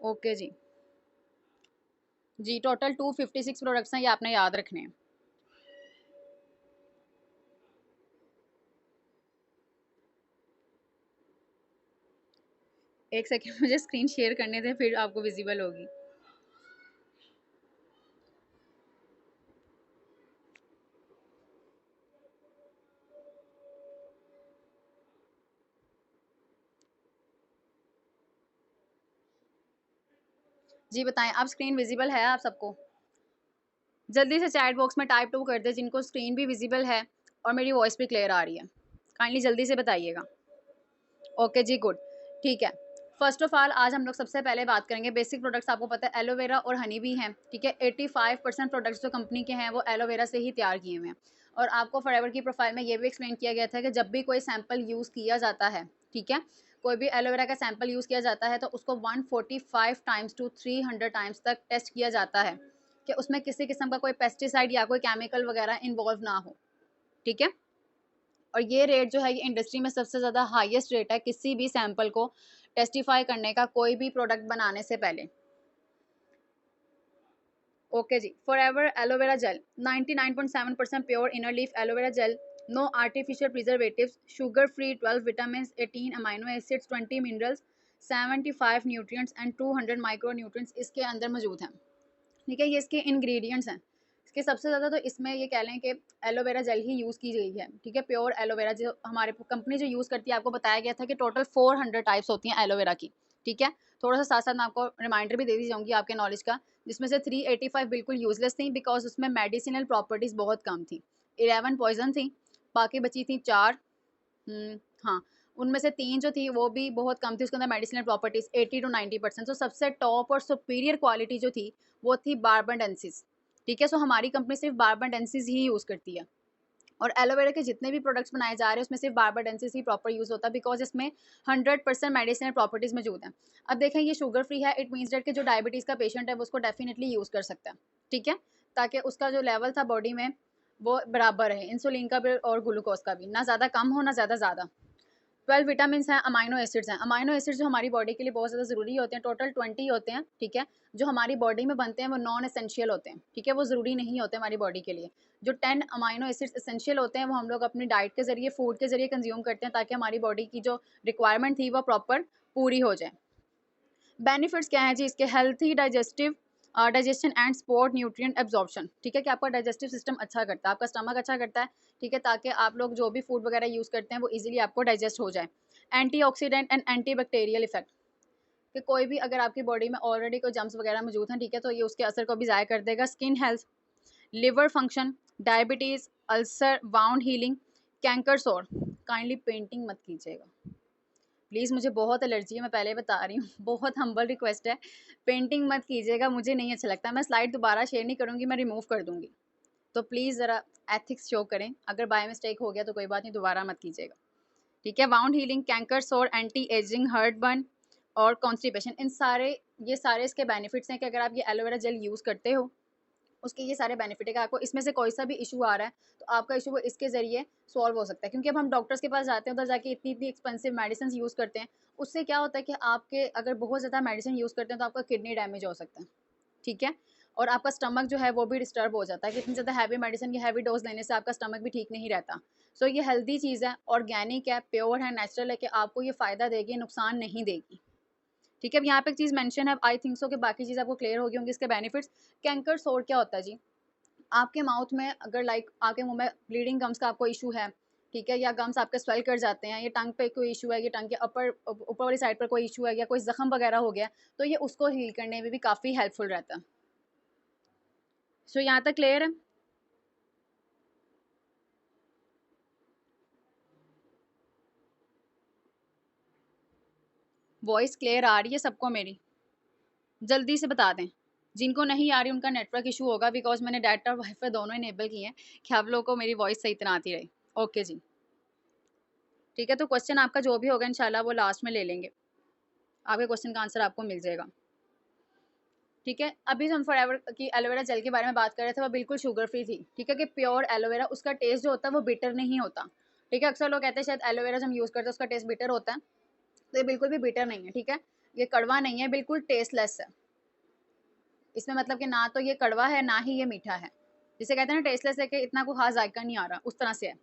Okay जी। जी total 256 products हैं, ये आपने याद रखने हैं। एक सेकेंड मुझे स्क्रीन शेयर करने दें, फिर आपको विजिबल होगी। जी बताएं, आप स्क्रीन विजिबल है आप सबको? जल्दी से चैट बॉक्स में टाइप टू कर दे जिनको स्क्रीन भी विजिबल है और मेरी वॉइस भी क्लियर आ रही है। काइंडली जल्दी से बताइएगा। ओके जी गुड। ठीक है, फर्स्ट ऑफ ऑल आज हम लोग सबसे पहले बात करेंगे बेसिक प्रोडक्ट्स। आपको पता है एलोवेरा और हनी भी हैं, ठीक है। 85% प्रोडक्ट्स जो कंपनी के हैं वो एलोवेरा से ही तैयार किए हुए हैं। और आपको फॉरएवर की प्रोफाइल में ये भी एक्सप्लेन किया गया था कि जब भी कोई सैंपल यूज़ किया जाता है, ठीक है, कोई भी एलोवेरा का सैंपल यूज़ किया जाता है तो उसको 145 टाइम्स टू 300 टाइम्स तक टेस्ट किया जाता है कि उसमें किसी किस्म का कोई पेस्टिसाइड या कोई केमिकल वगैरह इन्वॉल्व ना हो, ठीक है। और ये रेट जो है ये इंडस्ट्री में सबसे ज़्यादा हाईएस्ट रेट है किसी भी सैंपल को टेस्टिफाई करने का, कोई भी प्रोडक्ट बनाने से पहले। ओके जी, Forever aloe vera gel 99.7% pure inner leaf aloe vera gel, no artificial preservatives, sugar free, 12 vitamin, 18 amino acids, 20 minerals, 75 nutrients and 200 micro nutrients इसके अंदर मौजूद हैं, ठीक है। ये इसके इंग्रेडिएंट्स हैं। इसके सबसे ज़्यादा तो इसमें ये कह लें कि एलोवेरा जेल ही यूज़ की गई है, ठीक है। प्योर एलोवेरा जो हमारे कंपनी जो यूज़ करती है, आपको बताया गया था कि टोटल 400 टाइप्स होती हैं एलोवेरा की, ठीक है। थोड़ा सा साथ साथ मैं आपको रिमाइंडर भी दे दी जाऊँगी आपके नॉलेज का, जिसमें से 385 बिल्कुल यूजलेस थी बिकॉज उसमें मेडिसिनल प्रॉपर्टीज़ बहुत कम थी। 11 पॉइजन थी, बाकी बची थी 4। हाँ, उनमें से 3 जो थी वो भी बहुत कम थी, उसके अंदर मेडिसिनल प्रॉपर्टीज़ 80 टू 90%। तो सबसे टॉप और सुपीरियर क्वालिटी जो थी वो थी बारबेडेंसिस, ठीक है। सो हमारी कंपनी सिर्फ बारबेडेंसिस ही यूज़ करती है। और एलोवेरा के जितने भी प्रोडक्ट्स बनाए जा रहे हैं उसमें सिर्फ बारबेडेंसिस ही प्रॉपर यूज़ होता है बिकॉज इसमें 100% मेडिसिनल प्रॉपर्टीज़ मौजूद हैं। अब देखें ये शुगर फ्री है, इट मीन्स डेट कि जो डायबिटीज़ का पेशेंट है वो उसको डेफिनेटली यूज़ कर सकता है, ठीक है। ताकि उसका जो लेवल था बॉडी में वो बराबर है, इंसुलिन का भी और ग्लूकोज का भी, ना ज़्यादा कम हो ना ज़्यादा। 12 विटामिन हैं, अमाइनो एसिड्स हैं। अमाइनो एसिड्स जो हमारी बॉडी के लिए बहुत ज़्यादा ज़रूरी होते हैं, टोटल 20 होते हैं, ठीक है। जो हमारी बॉडी में बनते हैं वो नॉन एसेंशियल होते हैं, ठीक है, वो ज़रूरी नहीं होते हमारी बॉडी के लिए। जो 10 अमाइनो एसिड्स एसेंशियल होते हैं वो हम लोग अपनी डाइट के ज़रिए, फूड के ज़रिए कंज्यूम करते हैं ताकि हमारी बॉडी की जो रिक्वायरमेंट थी वो प्रॉपर पूरी हो जाए। बेनिफिट्स क्या हैं जी इसके? Healthy digestive, digestion and support nutrient absorption, ठीक है, कि आपका डाइजेस्टिव सिस्टम अच्छा करता है, आपका स्टमक अच्छा करता है, ठीक है, ताकि आप लोग जो भी फूड वगैरह यूज़ करते हैं वो इजीली आपको डाइजेस्ट हो जाए। Antioxidant and anti bacterial effect, कि कोई भी अगर आपकी बॉडी में ऑलरेडी कोई जम्स वगैरह मौजूद हैं, ठीक है, तो ये उसके असर को भी ज़ाया कर देगा। Skin health, liver function, diabetes, ulcer, wound healing, canker सोर। काइंडली पेंटिंग मत कीजिएगा प्लीज़, मुझे बहुत एलर्जी है, मैं पहले बता रही हूँ। बहुत हम्बल रिक्वेस्ट है, पेंटिंग मत कीजिएगा, मुझे नहीं अच्छा लगता। मैं स्लाइड दोबारा शेयर नहीं करूँगी, मैं रिमूव कर दूँगी। तो प्लीज़ ज़रा एथिक्स शो करें, अगर बाय मिस्टेक हो गया तो कोई बात नहीं, दोबारा मत कीजिएगा, ठीक है। वाउंड हीलिंग, कैंकर सोर, एंटी एजिंग, हर्ट बर्न और कॉन्स्टिपेशन, इन सारे ये सारे इसके बेनिफिट्स हैं कि अगर आप ये एलोवेरा जेल यूज़ करते हो उसके ये सारे बेनिफिट है कि आपको इसमें से कोई सा भी इशू आ रहा है तो आपका इशू वो इसके ज़रिए सॉल्व हो सकता है। क्योंकि अब हम डॉक्टर्स के पास जाते हैं, उधर जाके इतनी इतनी एक्सपेंसिव मेडिसिन यूज़ करते हैं, उससे क्या होता है कि आपके अगर बहुत ज़्यादा मेडिसिन यूज़ करते हैं तो आपका किडनी डैमेज हो सकता है, ठीक है। और आपका स्टमक जो है वो भी डिस्टर्ब हो जाता है कि इतनी ज़्यादा हैवी मेडिसिन की हैवी डोज लेने से आपका स्टमक भी ठीक नहीं रहता। सो ये हेल्दी चीज़ है, ऑर्गेनिक है, प्योर है, नेचुरल है, कि आपको ये फ़ायदा देगी, नुकसान नहीं देगी, ठीक है। अब यहाँ पे एक चीज़ मेंशन है, आई थिंक सो कि बाकी चीज़ आपको क्लियर होगी होंगी इसके बेनिफिट्स। कैंकर सोर क्या होता है जी? आपके माउथ में अगर लाइक आपके मुंह में ब्लीडिंग गम्स का आपको इशू है, ठीक है, या गम्स आपके स्वेल कर जाते हैं, या टंग पे कोई इशू है, या टंग के ऊपर वाली साइड पर कोई इशू है, या कोई जख्म वगैरह हो गया, तो ये उसको हील करने में भी काफ़ी हेल्पफुल रहता है। सो यहाँ तक क्लियर है? वॉइस क्लियर आ रही है सबको मेरी? जल्दी से बता दें। जिनको नहीं आ रही उनका नेटवर्क इशू होगा बिकॉज मैंने डाटा और वाईफाई दोनों इनेबल किए हैं कि आप लोगों को मेरी वॉइस सही तरह आती रहे। ओके जी, ठीक है। तो क्वेश्चन आपका जो भी होगा इंशाल्लाह वो लास्ट में ले लेंगे, आपके क्वेश्चन का आंसर आपको मिल जाएगा, ठीक है। अभी हम फॉरएवर की एलोवेरा जेल के बारे में बात कर रहे थे, वो बिल्कुल शुगर फ्री थी, ठीक है, कि प्योर एलोवेरा, उसका टेस्ट जो होता है वो बिटर नहीं होता, ठीक है। अक्सर लोग कहते हैं शायद एलोवेरा जो हम यूज़ करते हैं उसका टेस्ट बिटर होता है, तो ये बिल्कुल भी बिटर नहीं है, ठीक है। ये कड़वा नहीं है, बिल्कुल टेस्टलेस है। इसमें मतलब कि ना तो ये कड़वा है ना ही ये मीठा है, जिसे कहते हैं ना टेस्टलेस है कि इतना कोई खास जायका नहीं आ रहा, उस तरह से है।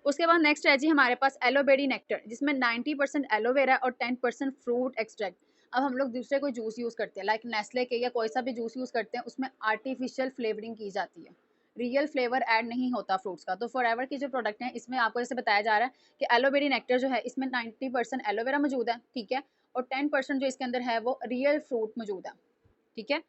उसके बाद नेक्स्ट है जी हमारे पास एलोबेरी नेक्टर, जिसमें 90% एलोवेरा और 10% फ्रूट एक्सट्रैक्ट। अब हम लोग दूसरे कोई जूस यूज़ करते हैं, लाइक नेस्ले के या कोई सा भी जूस यूज़ करते हैं, उसमें आर्टिफिशियल फ्लेवरिंग की जाती है, रियल फ्लेवर ऐड नहीं होता फ्रूट्स का। तो फॉरएवर की जो प्रोडक्ट है इसमें आपको जैसे बताया जा रहा है कि एलोबेरी नेक्टर जो है इसमें 90% एलोवेरा मौजूद है, ठीक है, और 10% जो इसके अंदर है वो रियल फ्रूट मौजूद है, ठीक है।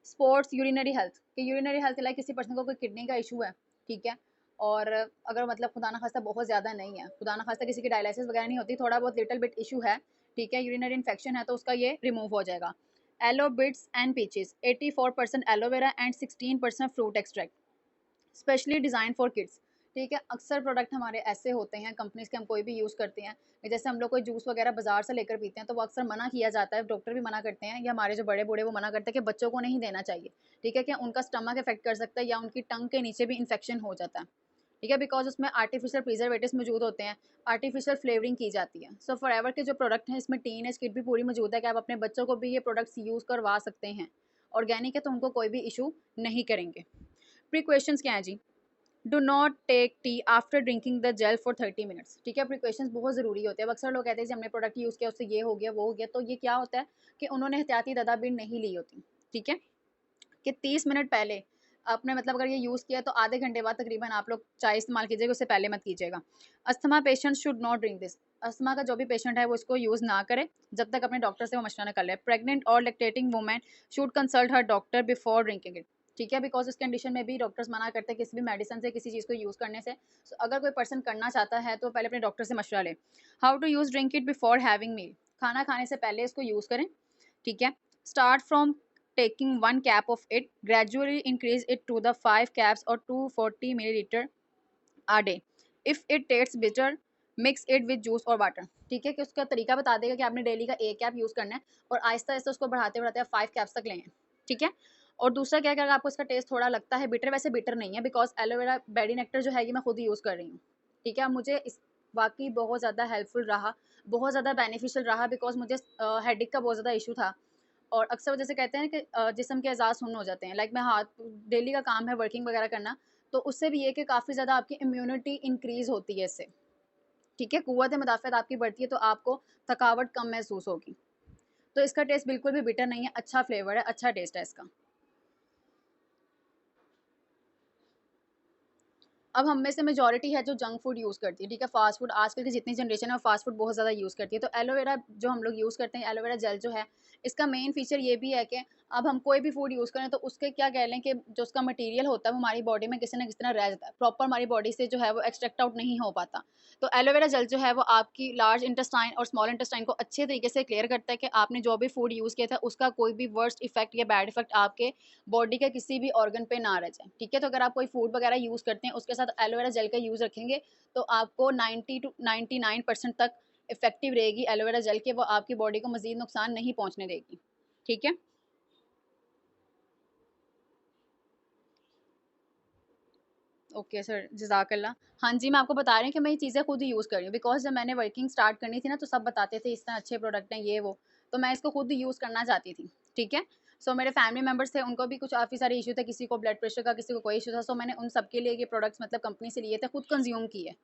स्पोर्ट्स यूरिनरी हेल्थ, कि यूरिनरी हेल्थ लाइक किसी पर्सन को कोई किडनी का इशू है, ठीक है, और अगर मतलब खुदा ना खास्ता बहुत ज़्यादा नहीं है, खुदा ना खास्ता किसी की डायलिसिस वगैरह नहीं होती, थोड़ा बहुत लिटिल बिट इशू है, ठीक है, यूरिनरी इन्फेक्शन है, तो उसका ये रिमूव हो जाएगा। Aloe bits and peaches 84% aloe vera and 16% fruit extract, specially designed for kids, ठीक है। अक्सर प्रोडक्ट हमारे ऐसे होते हैं कंपनीज के, हम कोई भी यूज़ करते हैं, जैसे हम लोग कोई जूस वगैरह बाजार से लेकर पीते हैं तो वो अक्सर मना किया जाता है, डॉक्टर भी मना करते हैं या हमारे जो बड़े बूढ़े वो मना करते हैं कि बच्चों को नहीं देना चाहिए, ठीक है, कि उनका स्टमक इफेक्ट कर सकता है या उनकी टंग के नीचे भी इन्फेक्शन हो जाता है, ठीक है, बिकॉज उसमें आर्टिफिशियल प्रिजर्वेटिव्स मौजूद होते हैं, आर्टिफिशियल फ्लेवरिंग की जाती है। सो फॉर एवर के जो प्रोडक्ट हैं इसमें टीन एज किट भी पूरी मौजूद है कि आप अपने बच्चों को भी ये प्रोडक्ट्स यूज़ करवा सकते हैं, ऑर्गेनिक है तो उनको कोई भी इशू नहीं करेंगे। प्रिकॉशंस क्या है जी, do not take tea after drinking the gel for 30 minutes, ठीक है। प्रिकॉशंस बहुत ज़रूरी होते हैं। अब अक्सर लोग कहते हैं कि हमने प्रोडक्ट यूज़ किया उससे ये हो गया वो हो गया, तो ये क्या होता है कि उन्होंने एहतियाती तदाबीर नहीं ली होती, ठीक है, कि 30 मिनट पहले आपने मतलब अगर ये यूज़ किया तो आधे घंटे बाद तकरीबन आप लोग चाय इस्तेमाल कीजिएगा, उससे पहले मत कीजिएगा। Asthma patient should not drink this, asthma का जो भी पेशेंट है वो इसको यूज़ ना करे जब तक अपने डॉक्टर से वो मशवरा न कर ले। प्रेग्नेंट और lactating women should consult her doctor before drinking it, ठीक है, बिकॉज इस कंडीशन में भी डॉक्टर्स मना करते हैं किसी भी मेडिसिन से किसी चीज़ को यूज़ करने से। so, अगर कोई पर्सन करना चाहता है तो पहले अपने डॉक्टर से मशवरा ले। How to use drink it before having meal, खाना खाने से पहले इसको यूज़ करें, ठीक है। Start from taking 1 cap of it, gradually increase it to the 5 caps or 240 milliliter a day. If it tastes bitter, mix it with juice or water, ठीक है, कि उसका तरीका बता देगा कि आपने डेली का 1 कैप यूज़ करना है और आहिस्ता आहिस्ता उसको बढ़ाते बढ़ाते आप 5 कैप्स तक लें, ठीक है। और दूसरा क्या, अगर आपको इसका टेस्ट थोड़ा लगता है बिटर, वैसे बिटर नहीं है बिकॉज एलोवेरा बेडी नेक्टर जो है ये मैं खुद ही यूज़ कर रही हूँ, ठीक है। मुझे इस वाकई बहुत ज़्यादा हेल्पफुल रहा, बहुत ज़्यादा बेनिफिशियल रहा, बिकॉज मुझे हेडेक का बहुत ज़्यादा इशू था और अक्सर जैसे कहते हैं कि जिस्म के अज़ा सुन्न हो जाते हैं, लाइक मैं हाथ डेली का काम है वर्किंग वगैरह करना, तो उससे भी ये कि काफ़ी ज़्यादा आपकी इम्यूनिटी इंक्रीज़ होती है इससे, ठीक है, क़ुव्वत मुदाफ़अत आपकी बढ़ती है तो आपको थकावट कम महसूस होगी। तो इसका टेस्ट बिल्कुल भी बिटर नहीं है, अच्छा फ्लेवर है, अच्छा टेस्ट है इसका। अब हम में से मेजॉरिटी है जो जंक फूड यूज़ करती है, ठीक है, फास्ट फूड, आजकल की जितनी जनरेशन है वो फास्ट फूड बहुत ज़्यादा यूज़ करती है। तो एलोवेरा जो हम लोग यूज़ करते हैं, एलोवेरा जेल जो है, इसका मेन फीचर ये भी है कि अब हम कोई भी फूड यूज़ करें तो उसके क्या कह लें कि जो उसका मटेरियल होता है वो हमारी बॉडी में किसी ना किसी तरह रह जाता है, प्रॉपर हमारी बॉडी से जो है वो एक्सट्रैक्ट आउट नहीं हो पाता। तो एलोवेरा जेल जो है वो आपकी लार्ज इंटेस्टाइन और स्मॉल इंटेस्टाइन को अच्छे तरीके से क्लियर करता है कि आपने जो भी फूड यूज़ किया था उसका कोई भी वर्स्ट इफेक्ट या बैड इफेक्ट आपके बॉडी के किसी भी ऑर्गन पे ना रह जाए, ठीक है। तो अगर आप कोई फूड वगैरह यूज़ करते हैं उसके साथ एलोवेरा जेल का यूज़ रखेंगे तो आपको 90 टू 99% तक इफेक्टिव रहेगी एलोवेरा जेल के, वो आपकी बॉडी को मजीद नुकसान नहीं पहुंचने देगी, ठीक है। ओके सर, जज़ाकल्ला। हाँ जी, मैं आपको बता रही हूँ कि मैं ये चीज़ें खुद ही यूज़ कर रही हूँ, बिकॉज़ जब मैंने वर्किंग स्टार्ट करनी थी ना तो सब बताते थे इस तरह अच्छे प्रोडक्ट हैं ये वो, तो मैं इसको खुद ही यूज़ करना चाहती थी, ठीक है। सो मेरे फैमिली मेंबर्स थे उनको भी कुछ काफ़ी सारे इश्यू थे, किसी को ब्लड प्रेशर का, किसी को कोई इश्यू था, सो मैंने उन सबके लिए ये प्रोडक्ट्स मतलब कंपनी से लिए थे, खुद कंज़्यूम किए,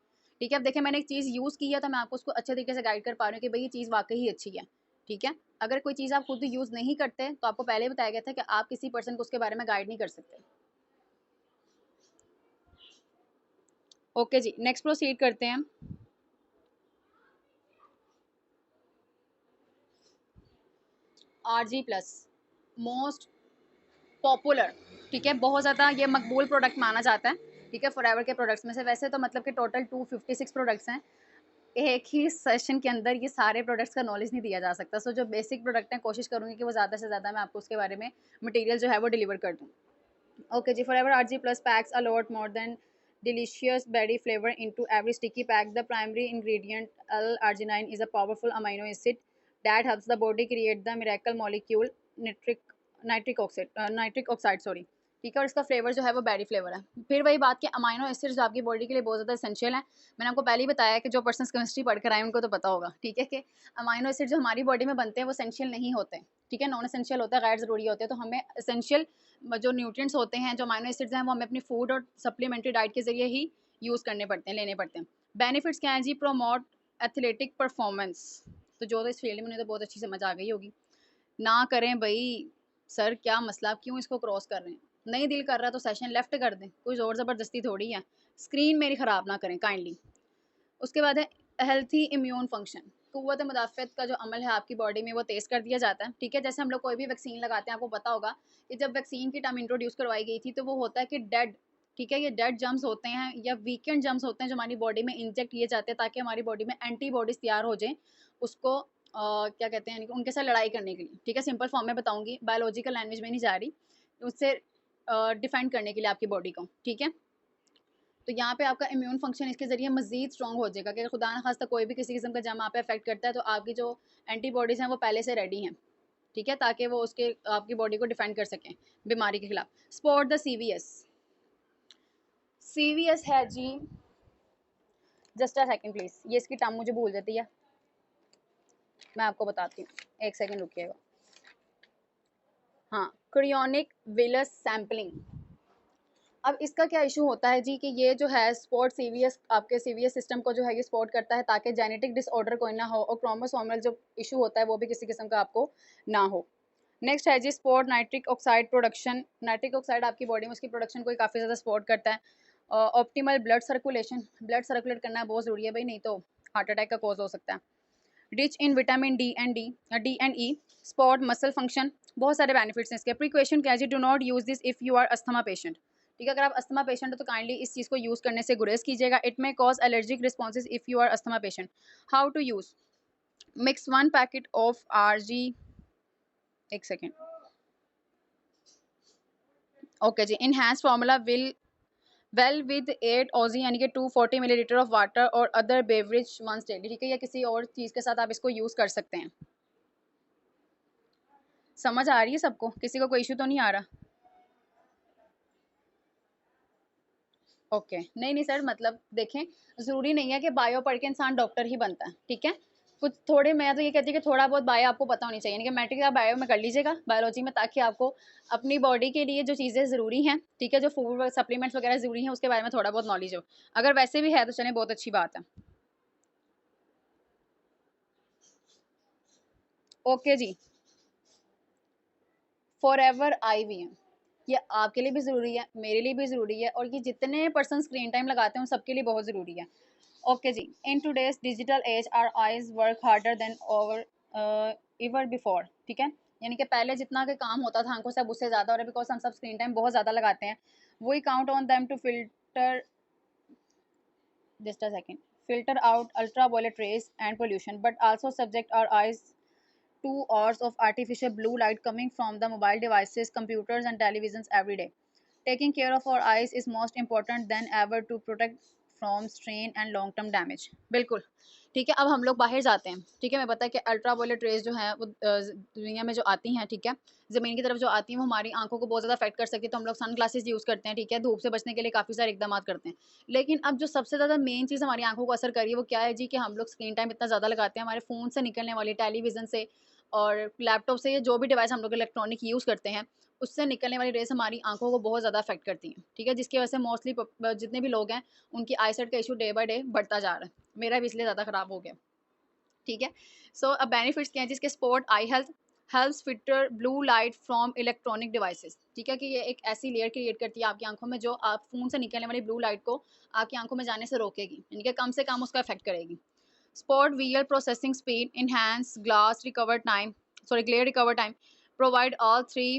ठीक है। अब देखिए मैंने एक चीज़ यूज़ की है तो मैं आपको उसको अच्छे तरीके से गाइड कर पा रही हूँ कि भई ये चीज़ वाक़ई ही अच्छी है, ठीक है। अगर कोई चीज़ आप खुद यूज़ नहीं करते तो आपको पहले ही बताया गया था कि आप किसी पर्सन को उसके बारे में गाइड नहीं कर सकते। ओके जी, नेक्स्ट प्रोसीड करते हैं हम। आरजी प्लस मोस्ट पॉपुलर, ठीक है, बहुत ज़्यादा ये मकबूल प्रोडक्ट माना जाता है, ठीक है, फॉरएवर के प्रोडक्ट्स में से। वैसे तो मतलब कि टोटल 256 प्रोडक्ट्स हैं, एक ही सेशन के अंदर ये सारे प्रोडक्ट्स का नॉलेज नहीं दिया जा सकता। सो जो बेसिक प्रोडक्ट हैं कोशिश करूँगी कि वो ज़्यादा से ज़्यादा मैं आपको उसके बारे में मटेरियल जो है वो डिलीवर कर दूँ। Okay, G, Forever RG Plus packs a lot more than delicious berry flavor into every sticky pack. The primary ingredient, L-arginine, is a powerful amino acid that helps the body create the miracle molecule nitric oxide. Sorry. ठीक है, और इसका flavour जो है वो berry flavour है। फिर वही बात कि अमाइनो एसिड्स आपकी बॉडी के लिए बहुत ज़्यादा एसेंशियल है। मैंने आपको पहले ही बताया कि जो पर्सन केमिस्ट्री पढ़ कर आए उनको तो पता होगा, ठीक है, कि अमाइनो एसिड जो हमारी बॉडी में बनते हैं वो एसेंशियल नहीं होते, ठीक है, नॉन एसेंशियल होता है, गैर ज़रूरी होते हैं। तो हमें एसेंशियल जो न्यूट्रिएंट्स होते हैं, जो अमाइनो एसिड्स हैं, वो हमें अपनी फूड और सप्लीमेंट्री डाइट के ज़रिए ही यूज़ करने पड़ते हैं, लेने पड़ते हैं। बेनिफिट्स क्या हैं जी? Promote athletic performance. तो जो तो इस फील्ड में उन्हें तो बहुत अच्छी समझ आ गई होगी। ना करें भाई, सर क्या मसला, क्यों इसको क्रॉस कर रहे हैं? नहीं दिल कर रहा तो सेशन लेफ्ट कर दें, कोई ज़ोर ज़बरदस्ती थोड़ी है। स्क्रीन मेरी ख़राब ना करें काइंडली। उसके बाद है हेल्थी इम्यून फंक्शन। क़ुव्वत मुदाफ़अत का जो अमल है आपकी बॉडी में वो तेज़ कर दिया जाता है, ठीक है। जैसे हम लोग कोई भी वैक्सीन लगाते हैं, आपको पता होगा कि जब वैक्सीन की टर्म इंट्रोड्यूस करवाई गई थी तो वो होता है कि डेड, ठीक है, ये डेड जर्म्स होते हैं या वीकेंड जर्म्स होते हैं जो हमारी बॉडी में इंजेक्ट किए जाते हैं ताकि हमारी बॉडी में एंटीबॉडीज़ तैयार हो जाएँ, उसको क्या कहते हैं, यानी कि उनके साथ लड़ाई करने के लिए, ठीक है। सिंपल फॉर्म में बताऊँगी, बायोलॉजिकल लैंग्वेज में नहीं जा रही, उससे डिफेंड करने के लिए आपकी बॉडी को, ठीक है। तो यहाँ पे आपका इम्यून फंक्शन इसके ज़रिए मज़ीद स्ट्रॉन्ग हो जाएगा कि अगर खुदा न खास्ता कोई भी किसी किस्म का जर्म आप पे अफेक्ट करता है तो आपकी जो एंटीबॉडीज़ हैं वो पहले से रेडी हैं, ठीक है, ताकि वो उसके आपकी बॉडी को डिफेंड कर सकें बीमारी के खिलाफ। Spot the CVS. सीवीएस है जी, जस्ट अ सेकंड प्लीज़, ये इसकी टर्म मुझे भूल जाती है, मैं आपको बताती हूँ, एक सेकंड रुकिएगा। हाँ, क्रियोनिक विलस सैम्पलिंग। अब इसका क्या इशू होता है जी कि ये जो है स्पॉट सीवीएस, आपके सीवीएस सिस्टम को जो है ये स्पॉट करता है ताकि जेनेटिक डिसऑर्डर कोई ना हो और क्रोमोसोमल जो इशू होता है वो भी किसी किस्म का आपको ना हो। नेक्स्ट है जी spot nitric oxide production. Nitric oxide आपकी बॉडी में उसकी प्रोडक्शन को काफ़ी ज़्यादा सपोर्ट करता है। Optimal blood circulation, blood circulate करना बहुत ज़रूरी है भाई, नहीं तो हार्ट अटैक का कॉज हो सकता है। Rich in vitamin D and E, spot muscle function, बहुत सारे बेनिफिट्स हैं इसके। प्रिकॉशन क्या है जी? Do not use this if you are asthma patient, ठीक है, अगर आप अस्थमा पेशेंट हो तो काइंडली इस चीज़ को यूज़ करने से गुरेज कीजिएगा। It may cause allergic responses if you are asthma patient. How to use? Mix 1 packet of RG, एक सेकेंड, ओके जी। Enhance formula will well with 8 oz यानी कि 240 मिलीलीटर ऑफ वाटर और अदर बेवरेज वंस डेली, ठीक है, या किसी और चीज़ के साथ आप इसको यूज़ कर सकते हैं। समझ आ रही है सबको? किसी को कोई इशू तो नहीं आ रहा? ओके, नहीं नहीं सर, मतलब देखें, ज़रूरी नहीं है कि बायो पढ़ के इंसान डॉक्टर ही बनता है, ठीक है। कुछ थोड़े, मैं तो ये कहती हूँ कि थोड़ा बहुत बायो आपको पता होनी चाहिए, यानी कि मैट्रिक आप बायो में कर लीजिएगा, बायोलॉजी में, ताकि आपको अपनी बॉडी के लिए जो चीज़ें ज़रूरी हैं, ठीक है, जो फूड सप्लीमेंट्स वगैरह ज़रूरी हैं, उसके बारे में थोड़ा बहुत नॉलेज हो। अगर वैसे भी है तो चलें, बहुत अच्छी बात है। ओके जी। फॉरएवर IVM, ये आपके लिए भी ज़रूरी है, मेरे लिए भी ज़रूरी है, और ये जितने पर्सन स्क्रीन टाइम लगाते हैं उन सबके लिए बहुत ज़रूरी है। ओके जी। In today's digital age our eyes work harder than over ever before, ठीक है, यानी कि पहले जितना के काम होता था आंखों से अब उससे ज़्यादा हो रहा है, बिकॉज हम सब स्क्रीन टाइम बहुत ज़्यादा लगाते हैं। We count on them to filter, just a second, filter out ultraviolet rays and pollution, but also subject our eyes 2 hours of artificial blue light coming from the mobile devices, computers, and televisions every day. Taking care of our eyes is most important than ever to protect from strain and long term damage. बिल्कुल ठीक है। अब हम लोग बाहर जाते हैं, ठीक है, मैं पता है कि अल्ट्रा वायलेट रेज जो है वो दुनिया में जो आती हैं, ठीक है, ज़मीन की तरफ जो आती हैं वो हमारी आंखों को बहुत ज़्यादा अफेक्ट कर सकती है, तो हम लोग सन ग्लासेस यूज़ करते हैं, ठीक है, धूप से बचने के लिए काफ़ी सारे इकदाम करते हैं। लेकिन अब जो सबसे ज़्यादा मेन चीज़ हमारी आंखों को असर कर रही है वो क्या है जी? कि हम लोग स्क्रीन टाइम इतना ज़्यादा लगाते हैं, हमारे फ़ोन से निकलने वाली, टेलीविज़न से और लैपटॉप से, या जो भी डिवाइस हम लोग इलेक्ट्रॉनिक यूज़ करते हैं, उससे निकलने वाली रेज़ हमारी आंखों को बहुत ज़्यादा अफेक्ट करती हैं, ठीक है, जिसकी वजह से मोस्टली जितने भी लोग हैं उनकी आईसाइट का इशू डे बाय डे बढ़ता जा रहा है। मेरा भी इसलिए ज़्यादा ख़राब हो गया, ठीक है। सो अब बेनिफिट्स क्या हैं जिसके? Sport I health, helps filter blue light from electronic devices, ठीक है, कि ये एक ऐसी लेयर क्रिएट करती है आपकी आंखों में जो आप फ़ोन से निकलने वाली ब्लू लाइट को आपकी आंखों में जाने से रोकेगी, यानी कि कम से कम उसका इफेक्ट करेगी। Spot visual processing speed, enhance glass recover time, sorry, glare recover time, provide all three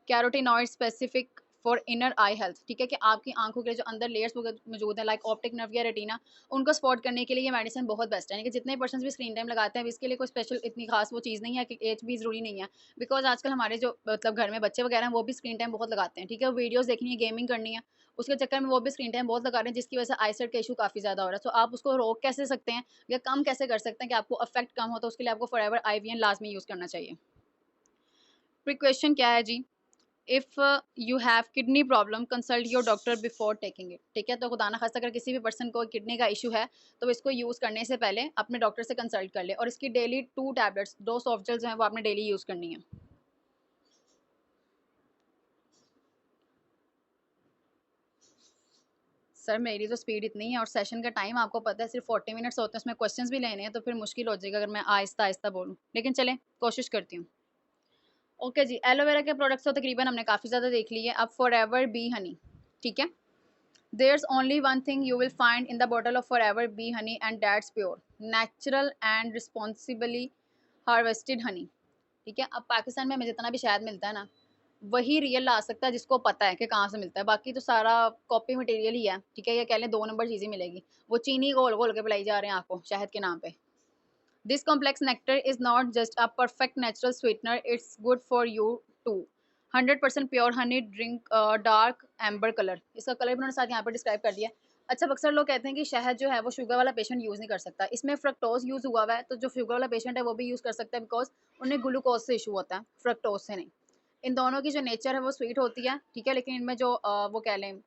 carotenoid specific for inner I health, ठीक है, कि आपकी आंखों के जो अंदर लेयर्स मौजूद हैं लाइक ऑप्टिक नर्व या रेटिना, उनको स्पॉट करने के लिए ये मेडिसिन बहुत बेस्ट है। यानी कि जितने पर्सन भी स्क्रीन टाइम लगाते हैं इसके लिए कोई स्पेशल इतनी खास वो चीज़ नहीं है कि एज भी ज़रूरी नहीं है, बिकॉज आजकल हमारे जो मतलब घर में बच्चे वगैरह हैं वो भी स्क्रीन टाइम बहुत लगाते हैं, ठीक है, वीडियोज़ देखनी है, गेमिंग करनी है, उसके चक्कर में वो भी स्क्रीन टाइम बहुत लगा रहे हैं, जिसकी वजह से आईसाइट का इशू काफ़ी ज़्यादा हो रहा है। तो आप उसको रोक कैसे सकते हैं या कम कैसे कर सकते हैं कि आपको अफेक्ट कम हो? तो उसके लिए आपको फॉरएवर IVN लाजमी यूज़ करना चाहिए। प्रिकॉशन क्या है जी? If you have kidney problem consult your doctor before taking it. ठीक है, तो खुदा ना खास्ता अगर किसी भी पर्सन को किडनी का इशू है तो इसको यूज़ करने से पहले अपने डॉक्टर से कंसल्ट कर ले, और इसकी डेली 2 टैबलेट्स, 2 सॉफ्ट जेल्स हैं वो आपने डेली यूज़ करनी है। सर मेरी तो स्पीड इतनी है और सेशन का टाइम आपको पता है सिर्फ 40 मिनट्स होते हैं, उसमें क्वेश्चंस भी लेने हैं तो फिर मुश्किल हो जाएगा अगर मैं आहिस्ता आहिस्ता बोलूँ, लेकिन चलें कोशिश करती हूँ। ओके जी, एलोवेरा के प्रोडक्ट्स तो तकरीबन हमने काफ़ी ज़्यादा देख लिए। अब फॉरएवर बी हनी, ठीक है। There's only one thing you will find in the bottle of Forever Bee honey, and that's pure, natural and responsibly harvested honey। ठीक है, अब पाकिस्तान में हमें जितना भी शहद मिलता है ना, वही रियल ला सकता है जिसको पता है कि कहाँ से मिलता है, बाकी तो सारा कॉपी मटेरियल ही है। ठीक है, ये कह लें 2 नंबर चीज़ें मिलेगी, वो चीनी घोल घोल के पिलाई जा रहे हैं आपको शहद के नाम पे। This complex nectar is not just a perfect natural sweetener, it's good for you too. 100% pure honey, drink dark amber colour. इसका कलर भी उन्होंने साथ यहाँ पर डिस्क्राइब कर दिया। अच्छा, अक्सर लोग कहते हैं कि शहद जो है वो शुगर वाला पेशेंट यूज़ नहीं कर सकता, इसमें फ्रक्टोज यूज़ हुआ हुआ है, तो जो शुगर वाला पेशेंट है वो भी यूज़ कर सकता है, बिकॉज उन्हें ग्लूकोज से इशू होता है, फ्रक्टोज से नहीं। इन दोनों की जो नेचर है वो स्वीट होती है, ठीक है, लेकिन इनमें जो वो कह लें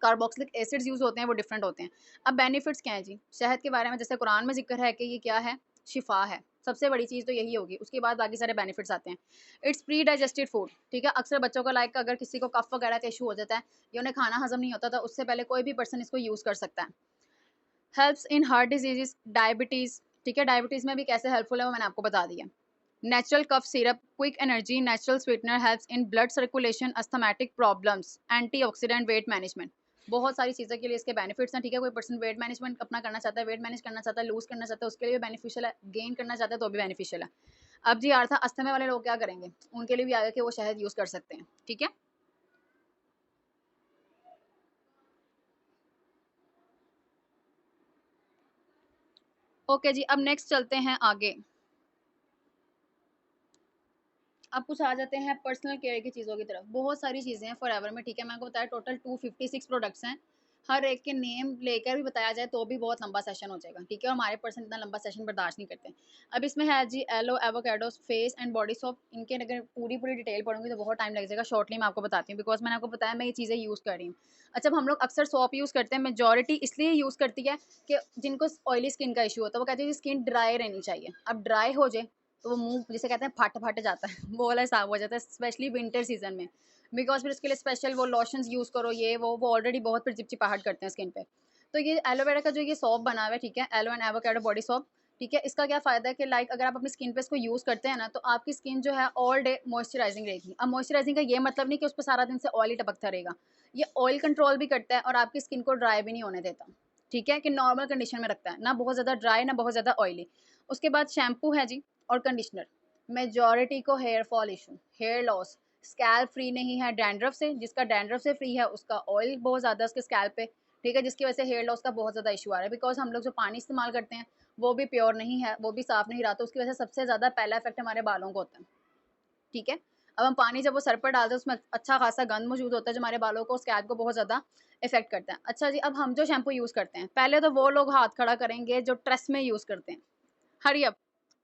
कार्बोक्सिलिक एसिड्स यूज़ होते हैं वो डिफरेंट होते हैं। अब बेनिफिट्स क्या हैं जी शहद के बारे में? जैसे कुरान में जिक्र है कि ये क्या है, शिफा है, सबसे बड़ी चीज़ तो यही होगी, उसके बाद बाकी सारे बेनिफिट्स आते हैं। इट्स प्री डाइजेस्टेड फूड, ठीक है, अक्सर बच्चों का लाइक अगर किसी को कफ वगैरह का इशू हो जाता है या उन्हें खाना हजम नहीं होता, तो उससे पहले कोई भी पर्सन इसको यूज़ कर सकता है। Helps in heart disease, diabetes, ठीक है, डायबिटीज़ में भी कैसे हेल्पफुल है वो मैंने आपको बता दिया। Natural cough syrup, quick energy, natural sweetener, helps in blood circulation, asthmatic problems, antioxidant, weight management. बहुत सारी चीज़ों के लिए इसके बेनिफिट्स हैं। ठीक है, कोई पर्सन वेट मैनेजमेंट अपना करना चाहता है, वेट मैनेज करना चाहता है, लूज करना चाहता है, उसके लिए भी बेनिफिशियल है, गेन करना चाहता है तो भी बेनिफिशियल है। अब जी यार था अस्थमे वाले लोग क्या करेंगे, उनके लिए भी आगे के वो शहद यूज़ कर सकते हैं। ठीक है, ओके जी, अब नेक्स्ट चलते हैं आगे। अब कुछ आ जाते हैं पर्सनल केयर की चीज़ों की तरफ। बहुत सारी चीज़ें हैं फॉरएवर में, ठीक है, मैंने आपको बताया टोटल 256 प्रोडक्ट्स हैं। हर एक के नेम लेकर भी बताया जाए तो भी बहुत लंबा सेशन हो जाएगा, ठीक है, और हमारे पर्सन इतना लंबा सेशन बर्दाश्त नहीं करते। अब इसमें है जी aloe avocado face and body soap. इनके अगर पूरी पूरी डिटेल पढ़ूंगी तो बहुत टाइम लग जाएगा, शॉर्टली मैं आपको बताती हूँ, बिकॉज मैंने आपको बताया मैं ये चीज़ें यूज़ कर रही हूँ। अच्छा, अब हम लोग अक्सर सोप यूज़ करते हैं, मेजॉरिटी इसलिए यूज़ करती है कि जिनको ऑयली स्किन का इशू होता है वो कहते हैं स्किन ड्राई रहनी चाहिए। अब ड्राई हो जाए तो वो मुंह जिसे कहते हैं फट फट जाता है वो वाला हिसाब हो जाता है, स्पेशली विंटर सीजन में। बिकॉज फिर उसके लिए स्पेशल वो लोशंस यूज़ करो, ये वो ऑलरेडी बहुत फिर चिपचिपाहट करते हैं स्किन पे। तो ये एलोवेरा का जो ये सॉप बना हुआ है, ठीक है, aloe and avocado body soap, ठीक है, इसका क्या फ़ायदा है कि लाइक अगर आप अपनी स्किन पे इसको यूज़ करते हैं ना तो आपकी स्किन जो है ऑल डे मॉइस्चराइजिंग रहेगी। अब मॉइस्चराइजिंग का ये मतलब नहीं कि उस पर सारा दिन से ऑयल ही टपकता रहेगा, ये ऑयल कंट्रोल भी करता है और आपकी स्किन को ड्राई भी नहीं होने देता। ठीक है, कि नॉर्मल कंडीशन में रखता है, ना बहुत ज़्यादा ड्राई ना बहुत ज़्यादा ऑयली। उसके बाद शैम्पू है जी और कंडीशनर। मेजॉरिटी को hair fall issue, hair loss, scalp free नहीं है डैंड्रफ से, जिसका डैंड्रफ से फ्री है उसका ऑयल बहुत ज़्यादा उसके स्कैल्प पे, ठीक है, जिसकी वजह से हेयर लॉस का बहुत ज़्यादा इशू आ रहा है। बिकॉज हम लोग जो पानी इस्तेमाल करते हैं वो भी प्योर नहीं है, वो भी साफ़ नहीं रहा, तो उसकी वजह से सबसे ज़्यादा पहला इफेक्ट हमारे बालों को होता है। ठीक है, अब हम पानी जब वो सर पर डालते हैं उसमें अच्छा खासा गंद मौजूद होता है जो हमारे बालों को, स्कैल्प को बहुत ज़्यादा इफेक्ट करता है। अच्छा जी, अब हम जो शैम्पू यूज़ करते हैं, पहले तो वो लोग हाथ खड़ा करेंगे जो ट्रेस में यूज़ करते हैं। हरी अप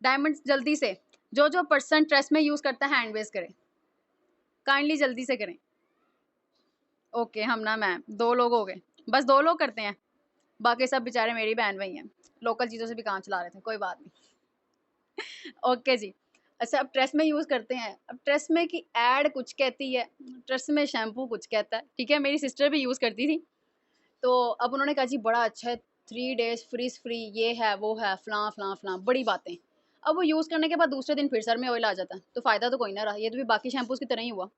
डायमंड्स, जल्दी से जो जो पर्सन ट्रेस में यूज़ करता है हैंड रेज करें, काइंडली जल्दी से करें। ओके, हम ना मैम 2 लोग हो गए, बस 2 लोग करते हैं, बाकी सब बेचारे मेरी बहन भाई हैं, लोकल चीज़ों से भी काम चला रहे थे, कोई बात नहीं। ओके जी, अच्छा, अब ट्रेस में यूज़ करते हैं। अब ट्रेस में की ऐड कुछ कहती है, ट्रेस में शैम्पू कुछ कहता है, ठीक है, मेरी सिस्टर भी यूज़ करती थी, तो अब उन्होंने कहा जी बड़ा अच्छा है, 3 डेज़ फ्रीज़ फ्री, ये है वो है फ़लाँ फ़लाँ फ़लाँ बड़ी बातें। अब वो यूज़ करने के बाद दूसरे दिन फिर सर में ऑयल आ जाता है, तो फ़ायदा तो कोई ना रहा, ये तो भी बाकी शैम्पूज़ की तरह ही हुआ।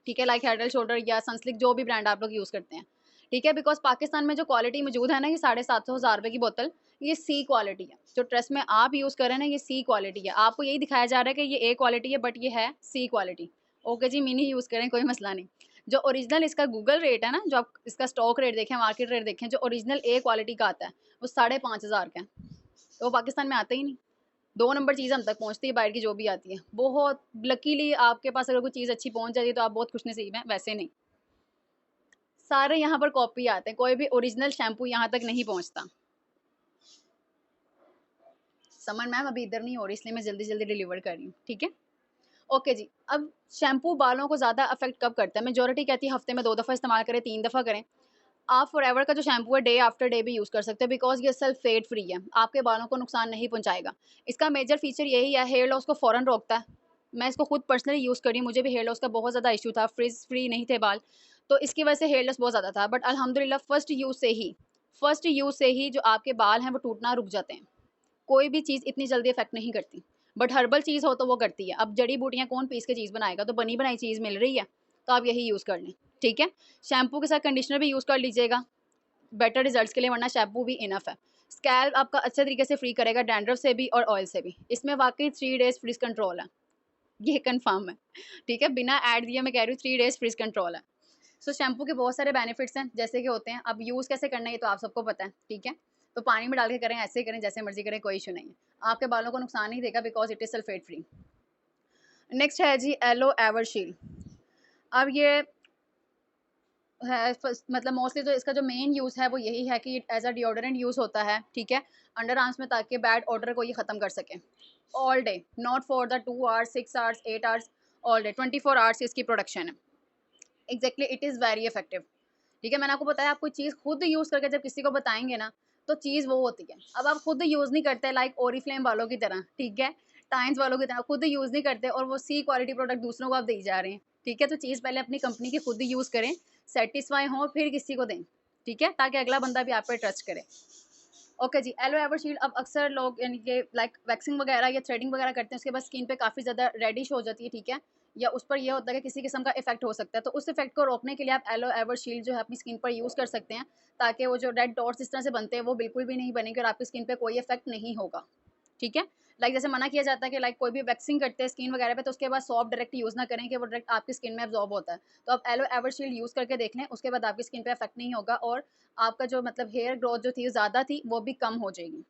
ठीक है, लाइक हेड एंड शोल्डर या सनसिल्क जो भी ब्रांड आप लोग यूज़ करते हैं। ठीक है, बिकॉज़ पाकिस्तान में जो क्वालिटी मौजूद है ना, ये 750 हज़ार रुपए की बोतल, ये सी क्वालिटी है। जो ट्रेस में आप यूज़ कर रहे हैं ना, ये सी क्वालिटी है। आपको यही दिखाया जा रहा है कि ये ए क्वालिटी है, बट ये है सी क्वालिटी। ओके जी, मिनी यूज़ करें, कोई मसला नहीं। जो ओरिजिनल इसका गूगल रेट है ना, जो आप इसका स्टॉक रेट देखें, मार्केट रेट देखें, जो ओरिजिनल ए क्वालिटी का आता है, वो 5,500 का है। तो वो पाकिस्तान में आता ही नहीं। 2 नंबर चीज़ हम तक पहुँचती है बाहर की जो भी आती है। बहुत लकीली आपके पास अगर कोई चीज़ अच्छी पहुँच जाती है तो आप बहुत खुशनसीब हैं, वैसे नहीं। सारे यहाँ पर कॉपी आते हैं, कोई भी ओरिजिनल शैम्पू यहाँ तक नहीं पहुँचता। समन मैम अभी इधर नहीं हो रही, इसलिए मैं जल्दी-जल्दी डिलीवर कर रही हूँ, ठीक है? ओके जी, अब शैम्पू बालों को ज़्यादा अफेक्ट कब करता है? मेजॉरिटी कहती है हफ्ते में 2 दफ़ा इस्तेमाल करें, 3 दफ़ा करें। आप फॉरएवर का जो शैम्पू है डे आफ्टर डे भी यूज़ कर सकते हो बिकॉज़ ये सेल्फ फेड फ्री है, आपके बालों को नुकसान नहीं पहुँचाएगा। इसका मेजर फीचर यही है, हेयर लॉस को फ़ौरन रोकता है। मैं इसको खुद पर्सनली यूज़ करी हूँ, मुझे भी हेयर लॉस का बहुत ज़्यादा इश्यू था, फ्रिज़ फ्री नहीं थे बाल, तो इसकी वजह से हेयर लॉस बहुत ज़्यादा था। बट अल्हम्दुलिल्लाह फर्स्ट यूज़ से ही जो आपके बाल हैं वो टूटना रुक जाते हैं। कोई भी चीज़ इतनी जल्दी इफ़ेक्ट नहीं करती, बट हर्बल चीज़ हो तो वो करती है। अब जड़ी-बूटियाँ कौन पीस के चीज़ बनाएगा, तो बनी-बनाई चीज़ मिल रही है, तो आप यही यूज़ कर लें, ठीक है? शैम्पू के साथ कंडीशनर भी यूज़ कर लीजिएगा, बेटर रिजल्ट्स के लिए, वरना शैम्पू भी इनफ है। स्कैल्प आपका अच्छे तरीके से फ्री करेगा डैंड्रफ से भी और ऑयल से भी। इसमें वाक़ई 3 डेज़ फ्रिज कंट्रोल है, ये कन्फर्म है, ठीक है? बिना ऐड दिए मैं कह रही हूँ 3 डेज़ फ्रिज कंट्रोल है। सो शैम्पू के बहुत सारे बेनिफिट्स हैं, जैसे कि होते हैं, अब यूज़ कैसे करना है ये तो आप सबको पता है, ठीक है? तो पानी में डाल के करें, ऐसे ही करें, जैसे मर्ज़ी करें, कोई इश्यू नहीं है। आपके बालों को नुकसान नहीं देगा because it is sulphate free. Next है जी एलो एवरशील्ड। अब ये है मतलब मोस्टली तो इसका जो मेन यूज़ है वो यही है कि एज अ डिओडोरेंट यूज़ होता है, ठीक है, अंडर आर्म्स में, ताकि बैड ऑडर को ये ख़त्म कर सके all day, not for the 2 hours 6 hours 8 hours, all day 24 hours इसकी प्रोडक्शन है। Exactly it is very effective, ठीक है। मैंने आपको बताया, आप कोई चीज़ खुद यूज़ करके जब किसी को बताएंगे ना, तो चीज़ वो होती है। अब आप खुद यूज़ नहीं करते लाइक ओरीफ्लेम वालों की तरह, ठीक है, टाइम्स वालों की तरह खुद यूज़ नहीं करते और वो सी क्वालिटी प्रोडक्ट दूसरों को आप दे जा रहे हैं, ठीक है। तो चीज़ पहले अपनी कंपनी की खुद ही यूज़ करें, सेटिस्फाई हों, फिर किसी को दें, ठीक है, ताकि अगला बंदा भी आप पे ट्रस्ट करे। ओके जी, एलो एवरशील्ड, अब अक्सर लोग यानी कि लाइक वैक्सिंग वगैरह या थ्रेडिंग वगैरह करते हैं, उसके बाद स्किन पे काफ़ी ज़्यादा रेडिश हो जाती है, ठीक है, या उस पर ये होता है कि किसी किस्म का इफेक्ट हो सकता है, तो उस इफेक्ट को रोकने के लिए आप एलो एवरशील्ड जो है अपनी स्किन पर यूज़ कर सकते हैं, ताकि वो जो रेड डॉट्स इस तरह से बनते हैं वो बिल्कुल भी नहीं बनेंगे और आपकी स्किन पे कोई इफेक्ट नहीं होगा, ठीक है। लाइक जैसे मना किया जाता है कि लाइक कोई भी वैक्सिंग करते हैं स्किन वगैरह पे, तो उसके बाद सॉफ्ट डायरेक्ट यूज़ ना करें कि वो डायरेक्ट आपकी स्किन में एब्जॉर्ब होता है। तो आप एलो एवरशील्ड यूज़ करके देख लें, उसके बाद आपकी स्किन पे इफेक्ट नहीं होगा और आपका जो मतलब हेयर ग्रोथ जो थी ज़्यादा थी वो भी कम हो जाएगी।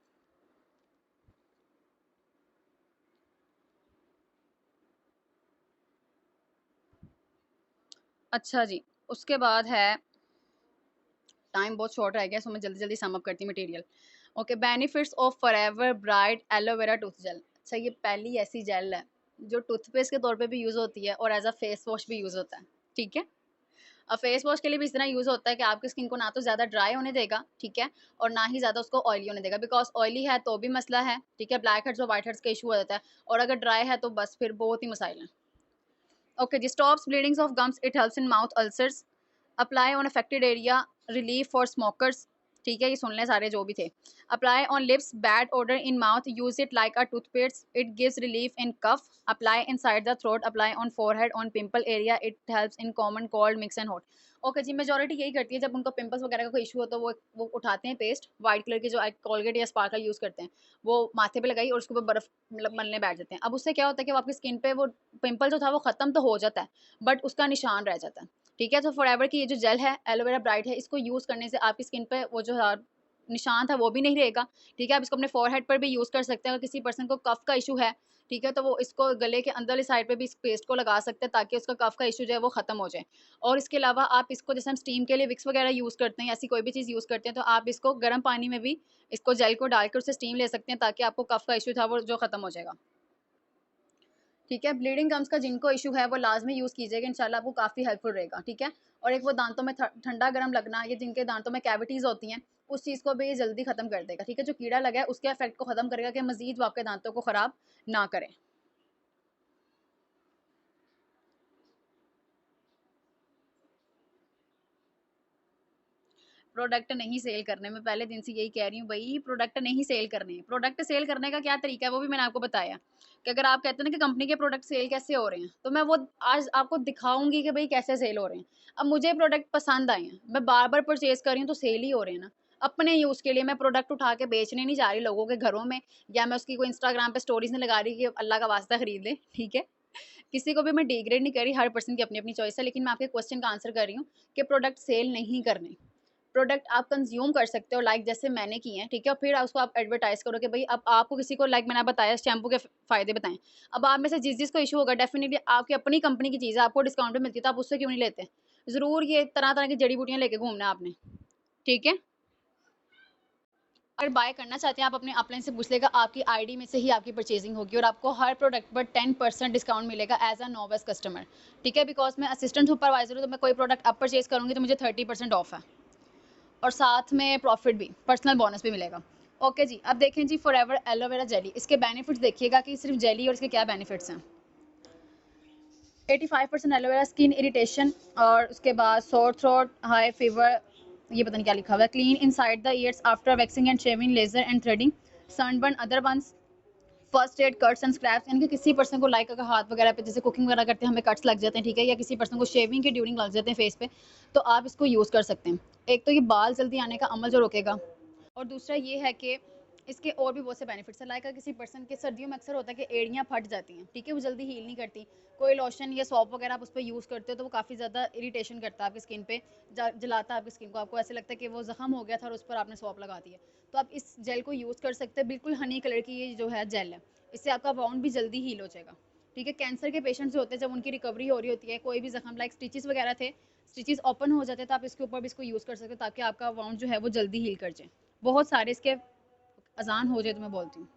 अच्छा जी, उसके बाद है, टाइम बहुत शॉर्ट रह गया, सो मैं जल्दी-जल्दी सम अप करती हूँ material. Okay, benefits of Forever Bright aloe vera tooth gel. अच्छा, ये पहली ऐसी जेल है जो टूथपेस्ट के तौर पे भी यूज़ होती है और एज़ अ फेस वॉश भी यूज़ होता है, ठीक है? अब फेस वॉश के लिए भी इस तरह यूज़ होता है कि आपकी स्किन को ना तो ज़्यादा ड्राई होने देगा, ठीक है? और ना ही ज़्यादा उसको ऑयली होने देगा, बिकॉज़ ऑयली है तो भी मसला है, ठीक है? ब्लैक हेड्स और व्हाइट हेड्स का इश्यू हो जाता है, और अगर ड्राई है तो बस फिर बहुत ही मसाइल हैं। ओके जी, stops bleedings of gums, it helps in mouth ulcers, apply on affected area, relief for smokers, ठीक है, ये सुन लें सारे जो भी थे। Apply on lips, bad odour in mouth, use it like a toothpaste, it gives relief in cough, apply inside the throat, apply on forehead, on pimple area, it helps in common cold mix and hot. Okay जी, majority यही करती है, जब उनको pimples वगैरह का कोई issue हो तो वो उठाते हैं पेस्ट, व्हाइट कलर की जो कोलगेट या स्पार्कल यूज़ करते हैं, वो माथे पे लगाई और उसके ऊपर बर्फ मतलब मलने बैठ जाते हैं। अब उससे क्या होता है कि वो आपकी स्किन पे वो पिंपल जो था वो खत्म तो हो जाता है, बट उसका निशान रह जाता है, ठीक है। तो फॉरएवर की ये जो जेल है एलोवेरा ब्राइट है, इसको यूज़ करने से आपकी स्किन पे वो जो निशान था वो भी नहीं रहेगा, ठीक है। आप इसको अपने फोरहेड पर भी यूज़ कर सकते हैं, अगर किसी पर्सन को कफ का इशू है, ठीक है, तो वो इसको गले के अंदर वाली साइड पे भी इस पेस्ट को लगा सकते हैं, ताकि उसका कफ का इशू जो है वो खत्म हो जाए। और इसके अलावा आप इसको, जैसे हम स्टीम के लिए विक्स वगैरह यूज़ करते हैं, ऐसी कोई भी चीज़ यूज़ करते हैं, तो आप इसको गर्म पानी में भी इसको जेल को डालकर उससे स्टीम ले सकते हैं, ताकि आपको कफ का इशू था वो जो खत्म हो जाएगा, ठीक है। ब्लीडिंग गम्स का जिनको इशू है वो लाजमी यूज़ कीजिएगा, इंशाल्लाह आपको काफ़ी हेल्पफुल रहेगा, ठीक है। और एक वो दांतों में ठंडा गर्म लगना, ये जिनके दांतों में कैविटीज़ होती हैं, उस चीज़ को भी ये जल्दी ख़त्म कर देगा, ठीक है। जो कीड़ा लगा है उसके इफेक्ट को ख़त्म करेगा कि मज़ीद वो आपके दांतों को ख़राब ना करें। प्रोडक्ट नहीं सेल करने, मैं पहले दिन से यही कह रही हूँ भई, प्रोडक्ट नहीं सेल करने। प्रोडक्ट सेल करने का क्या तरीका है वो भी मैंने आपको बताया, कि अगर आप कहते हैं ना कि कंपनी के प्रोडक्ट सेल कैसे हो रहे हैं, तो मैं वो आज आपको दिखाऊँगी कि भई कैसे सेल हो रहे हैं। अब मुझे प्रोडक्ट पसंद आए हैं, मैं बार-बार परचेज़ कर रही हूँ तो सेल ही हो रहे हैं ना। अपने यूज़ के लिए मैं प्रोडक्ट उठा के बेचने नहीं जा रही लोगों के घरों में, या मैं उसकी कोई इंस्टाग्राम पे स्टोरीज़ नहीं लगा रही कि अल्लाह का वास्ता खरीद लें, ठीक है? किसी को भी मैं डिग्रेड नहीं कर रही, हर पर्सन की अपनी-अपनी चॉइस है, लेकिन मैं आपके क्वेश्चन का आंसर कर रही हूँ कि प्रोडक्ट सेल नहीं करने। प्रोडक्ट आप कंज्यूम कर सकते हो लाइक जैसे मैंने किए हैं, ठीक है, फिर उसको आप एडवर्टाइज करो कि भाई अब आपको किसी को, लाइक मैंने बताया शैम्पू के फायदे बताएं। अब आप में से जिस जिसको इशू होगा, डेफिनेटली आपकी अपनी कंपनी की चीज़ है, आपको डिस्काउंट पे मिलती है, तो आप उससे क्यों नहीं लेते? ज़रूर ये तरह तरह की जड़ी बूटियां लेके घूमना है आपने, ठीक है। अगर बाय करना चाहते हैं आप अपने अपलाइन से पूछ लेगा, आपकी आईडी में से ही आपकी परचेजिंग होगी और आपको हर प्रोडक्ट पर 10% डिस्काउंट मिलेगा एज अ नोवेस कस्टमर। ठीक है, बिकॉज मैं असिस्टेंट सुपरवाइजर हूँ, तो मैं कोई प्रोडक्ट अब परचेज करूँगी तो मुझे 30% ऑफ है और साथ में प्रॉफिट भी, पर्सनल बोनस भी मिलेगा। ओके जी, अब देखें जी फॉरएवर एलोवेरा जेली, इसके बेनिफिट्स देखिएगा कि सिर्फ जेली और इसके क्या बेनिफिट्स हैं। 85% एलोवेरा स्किन इरिटेशन और उसके बाद सोर थ्रोट, हाई फीवर, ये पता नहीं क्या लिखा हुआ है, clean inside the ears after waxing and shaving, laser and threading, sunburn, other ones, first aid, cuts and scraps, यानी कि किसी पर्सन को लाइक अगर हाथ वगैरह पे जैसे कुकिंग वगैरह करते हैं हमें कट्स लग जाते हैं, ठीक है, या किसी पर्सन को शेविंग के ड्यूरिंग लग जाते हैं फेस पे, तो आप इसको यूज़ कर सकते हैं। एक तो ये बाल जल्दी आने का अमल जो रोकेगा, और दूसरा ये है कि इसके और भी बहुत से बेनिफिट्स हैं। लाइक किसी पर्सन के सर्दियों में अक्सर होता है कि एड़ियाँ फट जाती हैं, ठीक है, वो जल्दी हील नहीं करती, कोई लोशन या सॉप वगैरह आप उस पर यूज़ करते हो तो वो काफ़ी ज़्यादा इरिटेशन करता है आपकी स्किन पे, जलाता है आपकी स्किन को, आपको ऐसे लगता है कि वो जख्म हो गया था और उस पर आपने सॉप लगा दी है। तो आप इस जेल को यूज़ कर सकते हैं, बिल्कुल हनी कलर की ये जो है जेल है, इससे आपका वाउंड भी जल्दी हील हो जाएगा। ठीक है, कैंसर के पेशेंट्स जो होते हैं जब उनकी रिकवरी हो रही होती है, कोई भी जख्म लाइक स्टिचेस वगैरह थे, स्टिचेस ओपन हो जाते हैं, तो आप इसके ऊपर भी इसको यूज़ कर सकते हो ताकि आपका वाउंड जो है वो जल्दी हील कर जाए। बहुत सारे इसके अजान हो जाए तो मैं बोलती हूँ।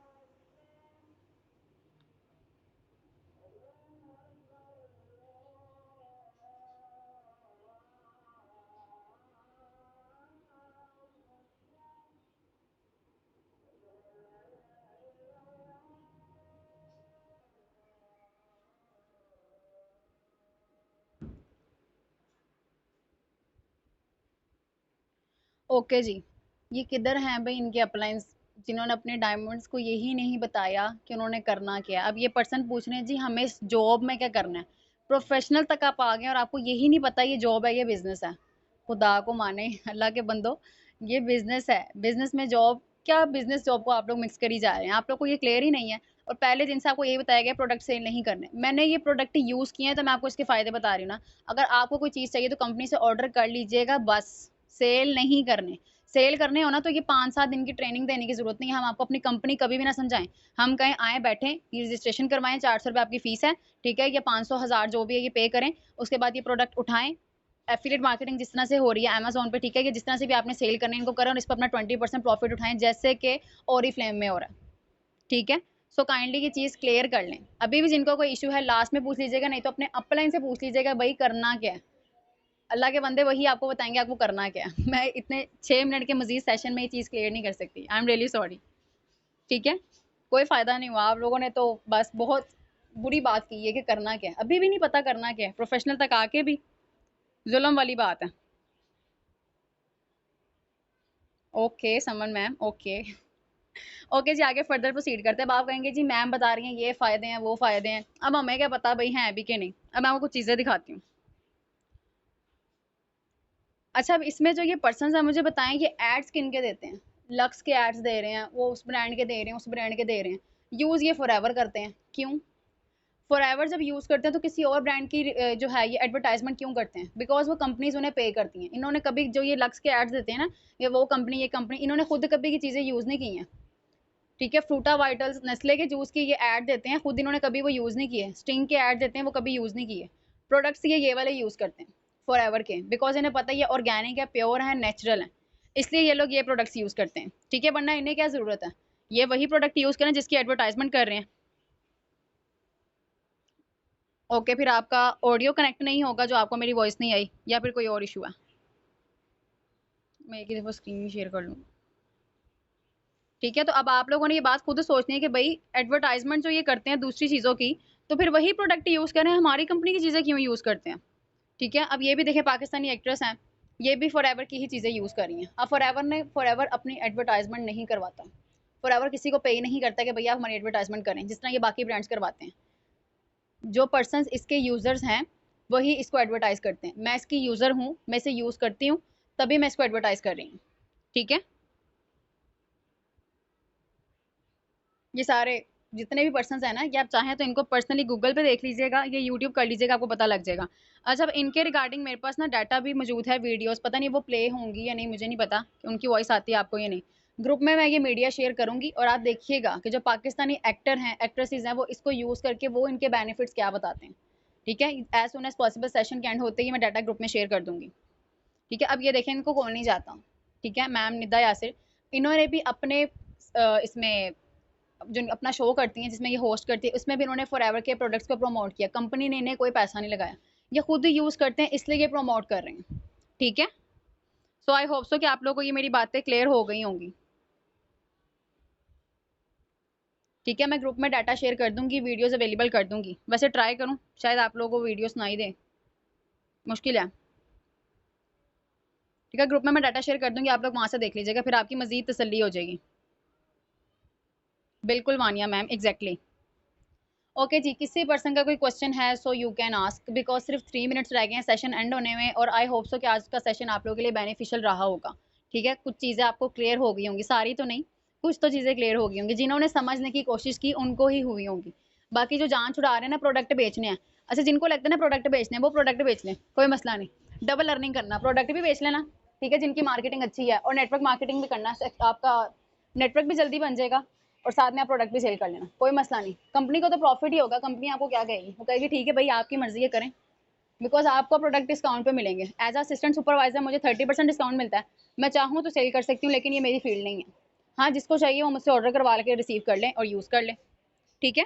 ओके जी, ये किधर हैं भाई इनके अपलाइंस जिन्होंने अपने डायमंड्स को यही नहीं बताया कि उन्होंने करना क्या है। अब ये पर्सन पूछ रहे हैं जी हमें इस जॉब में क्या करना है, प्रोफेशनल तक आप आ गए और आपको यही नहीं पता ये जॉब है ये बिजनेस है। खुदा को माने अल्लाह के बंदो, ये बिजनेस है, बिजनेस में जॉब क्या, बिजनेस जॉब को आप लोग मिक्स करी जा रहे हैं, आप लोग को ये क्लियर ही नहीं है। और पहले दिन से आपको यही बताया गया प्रोडक्ट सेल नहीं करने, मैंने ये प्रोडक्ट यूज़ किए हैं तो मैं आपको इसके फ़ायदे बता रही हूँ ना। अगर आपको कोई चीज़ चाहिए तो कंपनी से ऑर्डर कर लीजिएगा बस, सेल नहीं करने। सेल करने हो ना तो ये 5-7 दिन की ट्रेनिंग देने की जरूरत नहीं है, हम आपको अपनी कंपनी कभी भी ना समझाएं। हम कहें आए बैठे, ये रजिस्ट्रेशन करवाएं, 400 रुपये आपकी फीस है, ठीक है, या 500 1000 जो भी है ये पे करें, उसके बाद ये प्रोडक्ट उठाएं, एफिलिएट मार्केटिंग जिस तरह से हो रही है अमेजोन पे, ठीक है, कि जिस तरह से भी आपने सेल करने इनको करें और इस पर अपना 20% प्रॉफिट उठाएं जैसे कि ओरीफ्लेम में हो रहा है। ठीक है, सो काइंडली ये चीज़ क्लियर कर लें। अभी भी जिनको कोई इशू है लास्ट में पूछ लीजिएगा, नहीं तो अपने अपलाइन से पूछ लीजिएगा भाई करना क्या है। अल्लाह के बंदे वही आपको बताएंगे आपको करना क्या है। मैं इतने 6 मिनट के मजीद सेशन में ये चीज़ क्लियर नहीं कर सकती, आई एम रियली सॉरी। ठीक है, कोई फ़ायदा नहीं हुआ, आप लोगों ने तो बस बहुत बुरी बात की है कि करना क्या है, अभी भी नहीं पता करना क्या है, प्रोफेशनल तक आके भी जुल्म वाली बात है। ओके समन मैम, ओके। ओके जी, आगे फर्दर प्रोसीड करते हैं। अब आप कहेंगे जी मैम बता रही हैं ये फ़ायदे हैं वो फ़ायदे हैं, अब हमें क्या पता भाई हैं अभी के नहीं। अब मैं आपको कुछ चीज़ें दिखाती हूँ। अच्छा, अब इसमें जो ये पर्सन्स हैं मुझे बताएं ये एड्स किन के देते हैं। लक्स के एड्स दे रहे हैं, वो उस ब्रांड के दे रहे हैं, उस ब्रांड के दे रहे हैं, यूज़ ये फॉरएवर करते हैं, क्यों? फॉरएवर जब यूज़ करते हैं तो किसी और ब्रांड की जो है ये एडवर्टाइजमेंट क्यों करते हैं, बिकॉज वो कंपनीज उन्हें पे करती हैं। इन्होंने कभी जो ये लक्स के एड्स देते हैं ना, ये कंपनी इन्होंने खुद कभी की चीज़ें यूज़ नहीं की हैं। ठीक है, फ्रूटा वाइटल्स नेस्ले के जूस की ये ऐड देते हैं, खुद इन्होंने कभी वो यूज़ नहीं किए। स्टिंग के ऐड देते हैं, वो कभी यूज़ नहीं किए। प्रोडक्ट्स ये वाले यूज़ करते हैं फॉरएवर के, बिकॉज इन्हें पता है ये ऑर्गेनिक है, प्योर है, नेचुरल है, इसलिए ये लोग ये प्रोडक्ट्स यूज़ करते हैं। ठीक है, वरना इन्हें क्या ज़रूरत है, ये वही प्रोडक्ट यूज़ करें जिसकी एडवर्टाइजमेंट कर रहे हैं। ओके, फिर आपका ऑडियो कनेक्ट नहीं होगा जो आपको मेरी वॉइस नहीं आई, या फिर कोई और इशू है। मैं एक ही दफ़ा स्क्रीन शेयर कर लूँ। ठीक है, तो अब आप लोगों ने ये बात खुद सोचनी है कि भाई एडवर्टाइजमेंट जो ये करते हैं दूसरी चीज़ों की, तो फिर वही प्रोडक्ट यूज़ करें, हमारी कंपनी की चीज़ें क्यों यूज़ करते हैं। ठीक है, अब ये भी देखें पाकिस्तानी एक्ट्रेस हैं, ये भी फॉरएवर की ही चीज़ें यूज़ कर रही हैं। अब फॉरएवर अपनी एडवर्टाइजमेंट नहीं करवाता, फॉरएवर किसी को पे नहीं करता कि भैया आप हमारी एडवर्टाइजमेंट करें, जिस तरह ये बाकी ब्रांड्स करवाते हैं। जो पर्सन इसके यूज़र्स हैं वही इसको एडवर्टाइज करते हैं। मैं इसकी यूज़र हूँ, मैं इसे यूज़ करती हूँ, तभी मैं इसको एडवर्टाइज कर रही हूँ। ठीक है, ये सारे जितने भी पर्सन्स हैं ना, ये आप चाहें तो इनको पर्सनली गूगल पे देख लीजिएगा, ये यूट्यूब कर लीजिएगा, आपको पता लग जाएगा। अच्छा, अब इनके रिगार्डिंग मेरे पास ना डाटा भी मौजूद है, वीडियोस, पता नहीं वो प्ले होंगी या नहीं, मुझे नहीं पता कि उनकी वॉइस आती है आपको या नहीं। ग्रुप में मैं ये मीडिया शेयर करूंगी और आप देखिएगा कि जो पाकिस्तानी एक्टर हैं, एक्ट्रेसेस हैं, वो इसको यूज़ करके वो इनके बेनिफिट्स क्या बताते हैं। ठीक है, as soon as possible session के एंड होते ही मैं डाटा ग्रुप में शेयर कर दूंगी। ठीक है, अब ये देखें इनको कौन नहीं जाता। ठीक है, मैम निदा यासिर, इन्होंने भी अपने इसमें जो अपना शो करती हैं जिसमें ये होस्ट करती है उसमें भी इन्होंने फॉरएवर के प्रोडक्ट्स को प्रमोट किया, कंपनी ने इन्हें कोई पैसा नहीं लगाया, ये खुद ही यूज़ करते हैं इसलिए ये प्रमोट कर रहे हैं। ठीक है, सो आई होप सो कि आप लोगों को ये मेरी बातें क्लियर हो गई होंगी। ठीक है, मैं ग्रुप में डाटा शेयर कर दूंगी, वीडियोस अवेलेबल कर दूंगी, वैसे ट्राई करूं शायद आप लोगों को वीडियो सुनाई दे, मुश्किल है। ठीक है, ग्रुप में मैं डाटा शेयर कर दूंगी, आप लोग वहां से देख लीजिएगा, फिर आपकी मजीद तसल्ली हो जाएगी। बिल्कुल वानिया मैम, एग्जैक्टली। ओके जी, किसी पर्सन का कोई क्वेश्चन है so you can ask, because सिर्फ 3 मिनट्स रह गए हैं सेशन एंड होने में, और आई होप सो कि आज का सेशन आप लोगों के लिए बेनिफिशियल रहा होगा। ठीक है, कुछ चीज़ें आपको क्लियर हो गई होंगी, सारी तो नहीं, कुछ तो चीज़ें क्लियर हो गई होंगी, जिन्होंने समझने की कोशिश की उनको ही हुई होंगी। बाकी जो जान छुड़ा रहे हैं ना प्रोडक्ट बेचने हैं, अच्छा जिनको लगता है ना प्रोडक्ट बेचने हैं वो प्रोडक्ट बेच लें, कोई मसला नहीं, डबल अर्निंग करना, प्रोडक्ट भी बेच लेना। ठीक है, जिनकी मार्केटिंग अच्छी है और नेटवर्क मार्केटिंग भी करना, आपका नेटवर्क भी जल्दी बन जाएगा और साथ में आप प्रोडक्ट भी सेल कर लेना, कोई मसला नहीं। कंपनी को तो प्रॉफिट ही होगा, कंपनी आपको क्या कहेगी, वो कहेगी ठीक है भाई आपकी मर्जी है करें, बिकॉज आपको प्रोडक्ट डिस्काउंट पे मिलेंगे। एज असिस्टेंट सुपरवाइजर मुझे 30% डिस्काउंट मिलता है, मैं चाहूँ तो सेल कर सकती हूँ, लेकिन ये मेरी फील्ड नहीं है। हाँ, जिसको चाहिए वो मुझसे ऑर्डर करवा के रिसीव कर लें और यूज़ कर लें। ठीक है।